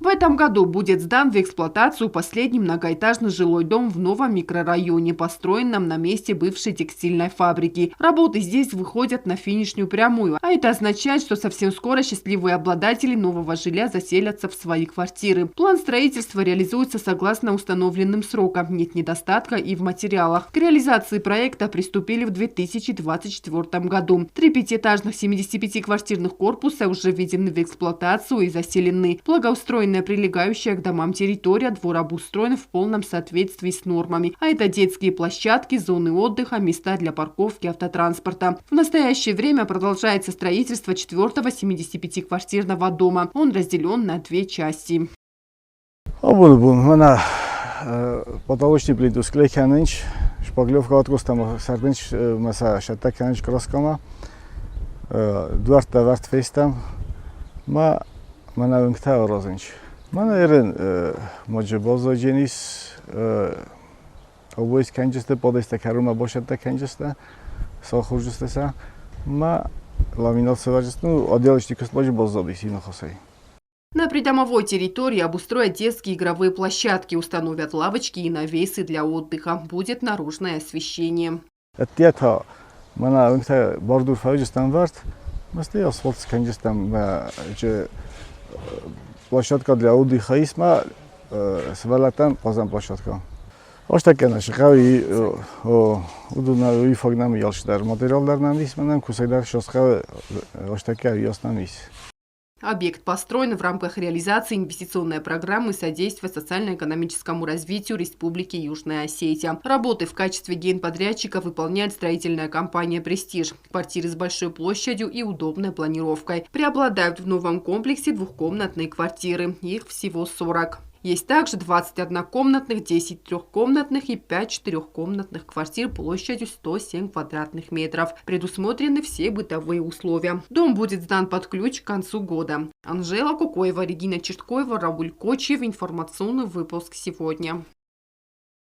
В этом году будет сдан в эксплуатацию последний многоэтажный жилой дом в новом микрорайоне, построенном на месте бывшей текстильной фабрики. Работы здесь выходят на финишную прямую, а это означает, что совсем скоро счастливые обладатели нового жилья заселятся в свои квартиры. План строительства реализуется согласно установленным срокам, нет недостатка и в материалах. К реализации проекта приступили в 2024 году. 3 пятиэтажных 75-квартирных корпуса уже введены в эксплуатацию и заселены. Благоустроенная прилегающая к домам территория двор обустроен в полном соответствии с нормами. А это детские площадки, зоны отдыха, места для парковки автотранспорта. В настоящее время продолжается строительство 4-го 75-квартирного дома. Он разделен на 2 части. Потолочный плиту склейканич, шпаглевка откостама сарденч, маса шаттаканич кроскама, дуарта варт фейстам, мана винкта розенч. Мана ерен моджа бозодженис, обоис канчесте подеста карума бошатта канчеста, сохуржестеса, ламинал севаджест, отделочный косложи бозобис инохосей. На придомовой территории обустроят детские игровые площадки, установят лавочки и навесы для отдыха. Будет наружное освещение. Площадка для отдыха есть, свалатан позам площадка. Оштакена шикави удуна уифагнам ялшдар материалдарнан есть, манам кусайдар шосха оштака яснам есть. Объект построен в рамках реализации инвестиционной программы содействия социально-экономическому развитию Республики Южная Осетия. Работы в качестве генподрядчика выполняет строительная компания «Престиж». Квартиры с большой площадью и удобной планировкой. Преобладают в новом комплексе двухкомнатные квартиры. Их всего 40. Есть также 20 однокомнатных, 10 трехкомнатных и 5 четырехкомнатных квартир площадью 107 квадратных метров. Предусмотрены все бытовые условия. Дом будет сдан под ключ к концу года. Анжела Кукоева, Регина Черткоева, Рауль Кочев. Информационный выпуск сегодня.